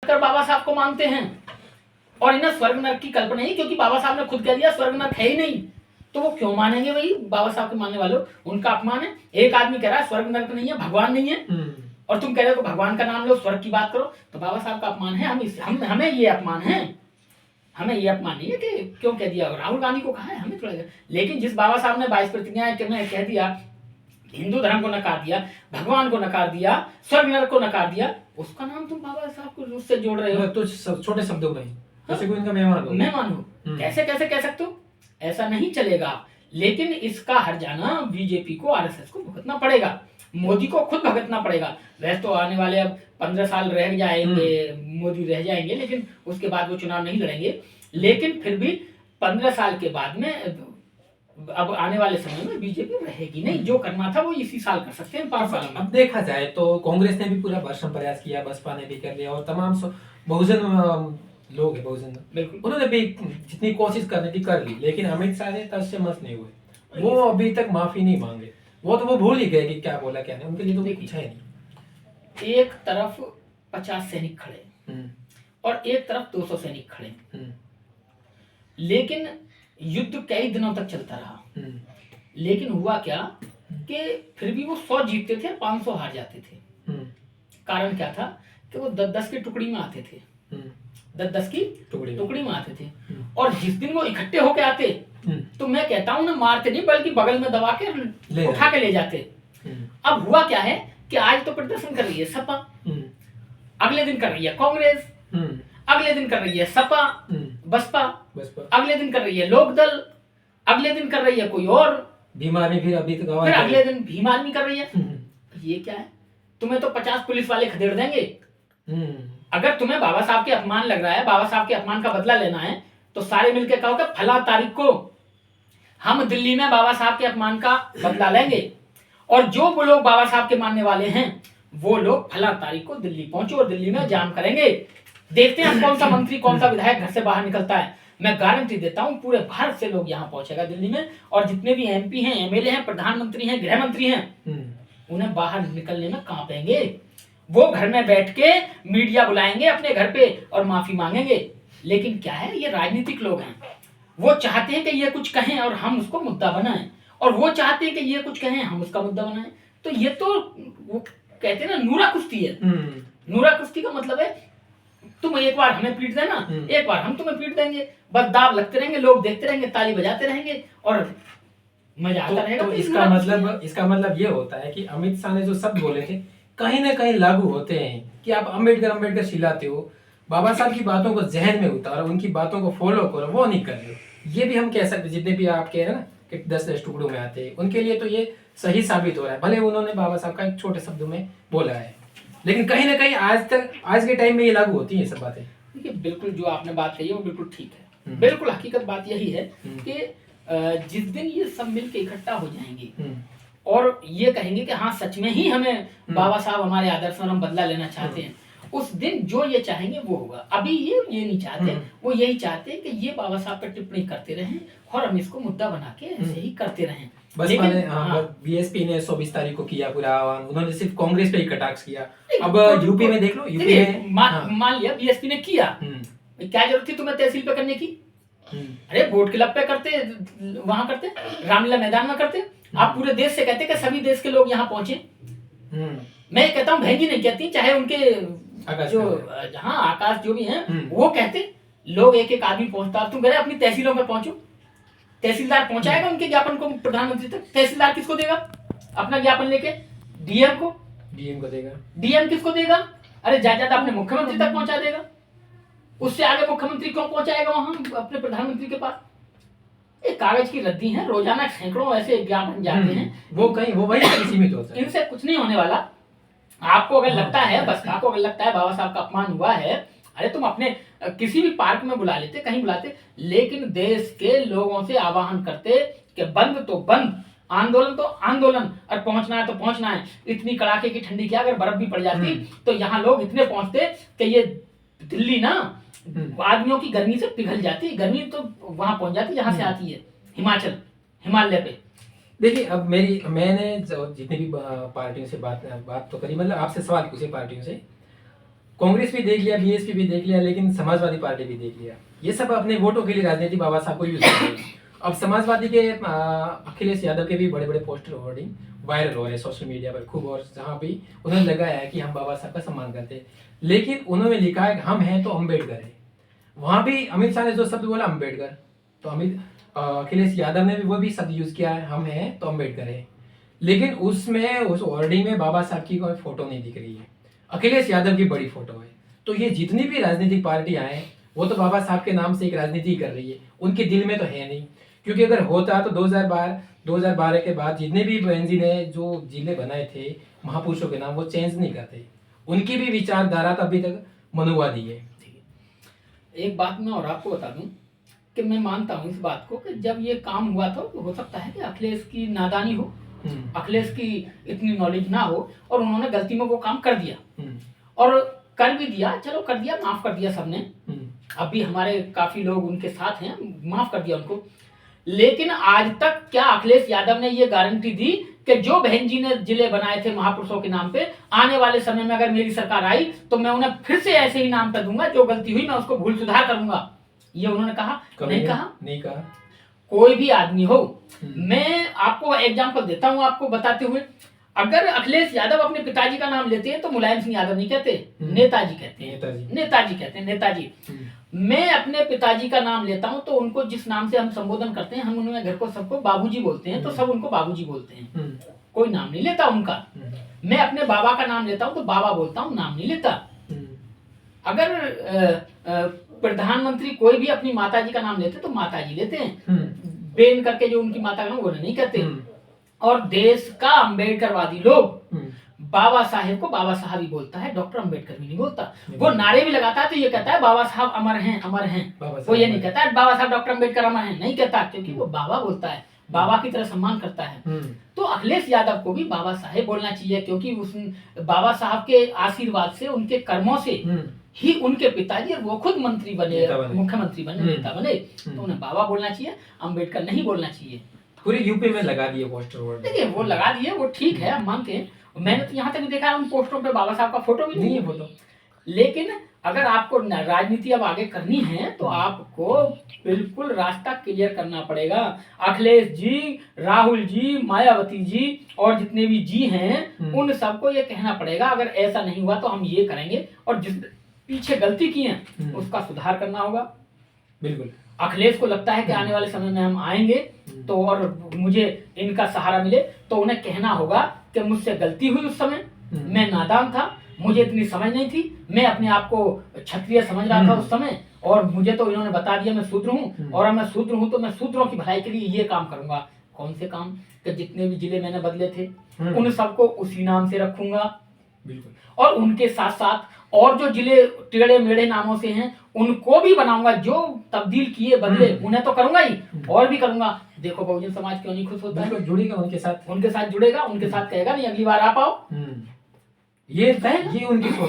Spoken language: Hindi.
कर बाबा साहब को मानते हैं और इन्हें स्वर्ग नरक की कल्पना नहीं, क्योंकि बाबा साहब ने खुद कह दिया स्वर्ग नरक है ही नहीं, तो वो क्यों मानेंगे भाई बाबा साहब के मानने वालों? उनका अपमान है। एक आदमी कह रहा है स्वर्ग नरक नहीं है, भगवान नहीं है, और तुम कह रहे हो भगवान का नाम लो, स्वर्ग की बात करो, तो बाबा साहब का अपमान है। हमें ये अपमान है, हमें ये अपमान नहीं है कि क्यों कह दिया। राहुल गांधी को कहा है, हमें थोड़ा, लेकिन जिस बाबा साहब ने 22 प्रतिज्ञाएं कह दिया, हिंदू धर्म को नकार दिया, भगवान को नकार दिया, स्वर्ग नरक को नकार दिया, उसका नाम तुम बाबा साहब को उससे जोड़ रहे हो। तो छोटे शब्दों में जैसे कोई इनका मेहमान हो, कैसे कह सकते हो? ऐसा नहीं चलेगा। लेकिन इसका हर्जाना बीजेपी को, आरएसएस को भुगतना पड़ेगा, मोदी को खुद भुगतना पड़ेगा। वैसे तो आने वाले अब 15 साल रह जाएंगे, मोदी रह जाएंगे, लेकिन उसके बाद वो चुनाव नहीं लड़ेंगे। लेकिन फिर भी 15 साल के बाद में, अब आने वाले समय में बीजेपी रहेगी नहीं। जो करना था वो इसी साल कर सकते हैं, 5 साल में। अब देखा जाए तो कांग्रेस ने भी पूरा भरसक प्रयास किया, बसपा ने भी कर लिया, और तमाम बहुजन लोग है, बहुजन बिल्कुल, उन्होंने भी जितनी कोशिश करने की कर ली, लेकिन अमित शाह ने तस से मस नहीं हुए। वो अभी तक माफी नहीं मांगे, वो भूल ही गए कि क्या बोला क्या नहीं, उनके लिए तो कुछ है नहीं। एक तरफ 50 सैनिक खड़े और एक तरफ 200 सैनिक खड़े, लेकिन युद्ध कई दिनों तक चलता रहा। लेकिन हुआ क्या कि फिर भी वो 100 जीतते थे, 500 हार जाते थे। कारण क्या था कि वो 10-10 की टुकड़ी में आते थे, 10-10 की टुकड़ी में आते थे। और जिस दिन वो इकट्ठे होके आते, तो मैं कहता हूँ ना, मारते नहीं बल्कि बगल में दबा के उठा के ले जाते। अब हुआ क्या है कि आज तो प्रदर्शन कर रही है सपा, अगले दिन कर रही है कांग्रेस, अगले दिन कर रही है सपा बसपा, अगले दिन कर रही है लोकदल, अगले दिन कर रही है कोई और भीम आर्मी, फिर अगले दिन भीम आर्मी कर रही है। ये क्या है? तुम्हें तो 50 पुलिस वाले खदेड़ देंगे। अगर तुम्हें बाबा साहब के अपमान लग रहा है, बाबा साहब के अपमान का बदला लेना है, तो सारे मिलकर कहो कि फला तारीख को हम दिल्ली में बाबा साहब के अपमान का बदला लेंगे, और जो वो लोग बाबा साहब के मानने वाले हैं वो लोग फला तारीख को दिल्ली पहुंचो और दिल्ली में जाम करेंगे। देखते हैं कौन सा मंत्री, कौन सा विधायक घर से बाहर निकलता है। मैं गारंटी देता हूं पूरे भारत से लोग यहां पहुंचेगा दिल्ली में, और जितने भी एमपी हैं, एमएलए हैं, प्रधानमंत्री हैं, गृह मंत्री हैं, उन्हें बाहर निकलने में कांपेंगे। वो घर में बैठ के मीडिया बुलाएंगे अपने घर पे और माफी मांगेंगे। लेकिन क्या है, ये राजनीतिक लोग हैं, वो चाहते हैं कि ये कुछ कहें और हम उसको मुद्दा बनाएं, और वो चाहते हैं कि ये कुछ कहें, हम उसका मुद्दा बनाएं। तो ये तो वो कहते हैं ना, नूरा कुश्ती है। नूरा कुश्ती का मतलब है तुम एक बार हमें पीट देना, एक बार हम तुम्हें पीट देंगे, बस दाव लगते रहेंगे, लोग देखते रहेंगे, ताली बजाते रहेंगे और मजा आता रहेगा। तो इसका मतलब ये होता है कि अमित शाह ने जो शब्द बोले थे कहीं ना कहीं लागू होते हैं कि आप अम्बेडकर चिल्लाते हो, बाबा साहब की बातों को जहन में उतारो, उनकी बातों को फॉलो करो, वो नहीं कर रहे हो। ये भी हम कह सकते, जितने भी आप कह रहे हैं ना कि 10-10 टुकड़ों में आते हैं, उनके लिए तो ये सही साबित हो रहा है। भले उन्होंने बाबा साहब का एक छोटे शब्दों में बोला है, लेकिन कहीं ना कहीं आज के टाइम में ये लागू होती है सब बातें। देखिए, बिल्कुल जो आपने बात कही है वो बिल्कुल ठीक है। बिल्कुल हकीकत बात यही है कि जिस दिन ये सब मिलकर इकट्ठा हो जाएंगे और ये कहेंगे कि हाँ सच में ही हमें बाबा साहब हमारे आदर्श और हम बदला लेना चाहते हैं, उस दिन जो ये चाहेंगे वो होगा। अभी ये नहीं चाहते, वो यही चाहते हैं कि ये बाबा साहब पर टिप्पणी करते रहें और हम इसको मुद्दा बना के ऐसे ही करते रहें। बीएसपी ने 24 तारीख को किया पूरा आह्वान, उन्होंने सिर्फ कांग्रेस पे ही कटाक्ष किया। अब यूपी में देख लो, यूपी में मान लिया बीएसपी ने किया, क्या जरूरत थी तुम्हें तहसील पे करने की? अरे बोट क्लब पे करते, वहां करते, रामलीला मैदान में करते। आप पूरे देश से कहते कि सभी देश के लोग यहाँ पहुंचे। मैं कहता हूँ बहन जी नहीं कहती, चाहे उनके जो हाँ आकाश जो भी हैं वो कहते, लोग एक एक आदमी पहुंचता। तुम कह रहे अपनी तहसीलों में पहुंचो, तहसीलदार पहुंचाएगा उनके ज्ञापन को प्रधानमंत्री तक। तहसीलदार किसको देगा अपना ज्ञापन लेके? डीएम को देगा। डीएम किसको देगा? अरे ज्यादा अपने मुख्यमंत्री तक पहुंचा देगा। उससे आगे मुख्यमंत्री क्यों पहुंचाएगा वहां अपने प्रधानमंत्री के पास? एक कागज की रद्दी है, रोजाना सैकड़ों ऐसे ज्ञापन जाते हैं, वो वही सीमित होता है। इनसे कुछ नहीं होने वाला। आपको अगर लगता है, बसपा को अगर लगता है बाबा साहब का अपमान हुआ है, अरे तुम अपने किसी भी पार्क में बुला लेते, कहीं बुलाते, लेकिन देश के लोगों से आह्वान करते कि बंद तो बंद, आंदोलन तो आंदोलन, और पहुंचना है तो पहुंचना है। इतनी कड़ाके की ठंडी की अगर बर्फ भी पड़ जाती तो यहाँ लोग इतने पहुंचते कि ये दिल्ली ना आदमियों की गर्मी से पिघल जाती। गर्मी तो वहां पहुंच जाती जहां से आती है, हिमालय पे। देखिए, अब मैंने जितनी भी पार्टियों से बात तो करी, मतलब आपसे सवाल पूछे पार्टियों से, कांग्रेस भी देख लिया, बीएसपी भी देख लिया, लेकिन समाजवादी पार्टी भी देख लिया। ये सब अपने वोटों के लिए राजनीति बाबा साहब को यूज कर रहे हैं। अब समाजवादी के अखिलेश यादव के भी बड़े बड़े पोस्टर होर्डिंग वायरल हो रहे हैं सोशल मीडिया पर खूब, और जहाँ भी उन्होंने लगाया है कि हम बाबा साहब का सम्मान करते हैं, लेकिन उन्होंने लिखा है कि हम हैं तो अम्बेडकर है। वहां भी अमित शाह ने जो शब्द बोला अम्बेडकर, तो अखिलेश यादव ने भी वो भी शब्द यूज किया है, हम हैं तो अम्बेडकर है। लेकिन उसमें उस होर्डिंग में बाबा साहब की कोई फोटो नहीं दिख रही है, अखिलेश यादव की बड़ी फोटो है। तो ये जितनी भी राजनीतिक पार्टियां हैं वो तो बाबा साहब के नाम से एक राजनीति कर रही है, उनके दिल में तो है नहीं। क्योंकि अगर होता तो 2012 के बाद जितने भी बहन जी ने जो जिले बनाए थे महापुरुषों के नाम, वो चेंज नहीं करते। उनकी भी विचारधारा तो अभी तक मनुवादी है। एक बात मैं और आपको बता दूं कि मैं मानता हूं इस बात को कि जब ये काम हुआ था तो हो सकता है कि अखिलेश की नादानी हो, अखिलेश की इतनी नॉलेज ना हो और उन्होंने गलती में वो काम कर दिया, और कर भी दिया, चलो कर दिया, माफ कर दिया सबने। अब भी हमारे काफी लोग उनके साथ हैं, माफ कर दिया उनको। लेकिन आज तक क्या अखिलेश यादव ने ये गारंटी दी कि जो बहन जी ने जिले बनाए थे महापुरुषों के नाम पे, आने वाले समय में अगर मेरी सरकार आई तो मैं उन्हें फिर से ऐसे ही नाम पे दूंगा, जो गलती हुई मैं उसको भूल सुधार करूंगा? ये उन्होंने कहा? नहीं कहा। कोई भी आदमी हो, मैं आपको एग्जांपल देता हूं आपको बताते हुए, अगर अखिलेश यादव अपने पिताजी का नाम लेते हैं तो मुलायम सिंह यादव नहीं कहते, नेताजी कहते हैं, नेताजी कहते हैं, नेताजी। मैं अपने पिताजी का नाम लेता हूं तो उनको जिस नाम से हम संबोधन करते हैं, हम उन्हें घर को सबको बाबूजी बोलते हैं, तो सब उनको बाबूजी बोलते हैं, कोई नाम नहीं लेता उनका। मैं अपने बाबा का नाम लेता हूं तो बाबा बोलता हूं, नाम नहीं लेता। अगर प्रधानमंत्री कोई भी अपनी माताजी का नाम लेते तो माताजी लेते हैं, बेन करके जो उनकी माता का नाम वो नहीं कहते। और देश का अम्बेडकरवादी लोग बाबा साहेब को बाबा साहब ही बोलता है, डॉक्टर अम्बेडकर भी नहीं बोलता। वो नारे भी लगाता है तो ये कहता है बाबा साहब अमर हैं, अमर हैं। वो ये नहीं कहता है बाबा साहब डॉक्टर अम्बेडकर अमर हैं, नहीं कहता, क्योंकि वो बाबा बोलता है, बाबा की तरह सम्मान करता है। तो अखिलेश यादव को भी बाबा साहेब बोलना चाहिए, क्योंकि उस बाबा साहब के आशीर्वाद से, उनके कर्मों से ही उनके पिताजी और वो खुद मंत्री बने, मुख्यमंत्री बने, नेता बने, तो उन्हें बाबा बोलना चाहिए, अम्बेडकर नहीं बोलना चाहिए। पूरे यूपी में लगा दिए पोस्टर। देखिए वो लगा दिए, वो ठीक है, हम मानते हैं। मैंने तो यहाँ तक भी देखा है उन पोस्टरों पे बाबा साहब का फोटो भी नहीं है फोटो। लेकिन अगर आपको राजनीति अब आगे करनी है तो आपको बिल्कुल रास्ता क्लियर करना पड़ेगा। अखिलेश जी, राहुल जी, मायावती जी और जितने भी जी हैं, उन सबको ये कहना पड़ेगा अगर ऐसा नहीं हुआ तो हम ये करेंगे, और जिस पीछे गलती की है उसका सुधार करना होगा। बिल्कुल। अखिलेश को लगता है कि आने वाले समय में हम आएंगे तो और मुझे इनका सहारा मिले, तो उन्हें कहना होगा कि मुझसे गलती हुई, उस समय मैं नादान था, मुझे इतनी समझ नहीं थी, मैं अपने आप को क्षत्रिय समझ रहा था उस समय, और मुझे तो इन्होंने बता दिया मैं शूद्र हूँ, और अब मैं शूद्र हूँ तो मैं शूद्रों की भलाई के लिए ये काम करूंगा। कौन से काम? कि जितने भी जिले मैंने बदले थे उन सबको उसी नाम से रखूंगा। बिल्कुल। और उनके साथ साथ और जो जिले टेढ़े मेढ़े नामों से हैं उनको भी बनाऊंगा, जो तब्दील किए बदले उन्हें तो करूंगा ही, और भी करूंगा। देखो बहुजन समाज क्यों नहीं खुश होता है? जुड़ेगा उनके साथ जुड़ेगा, उनके साथ कहेगा नहीं अगली बार आप आओ, ये उनकी सोच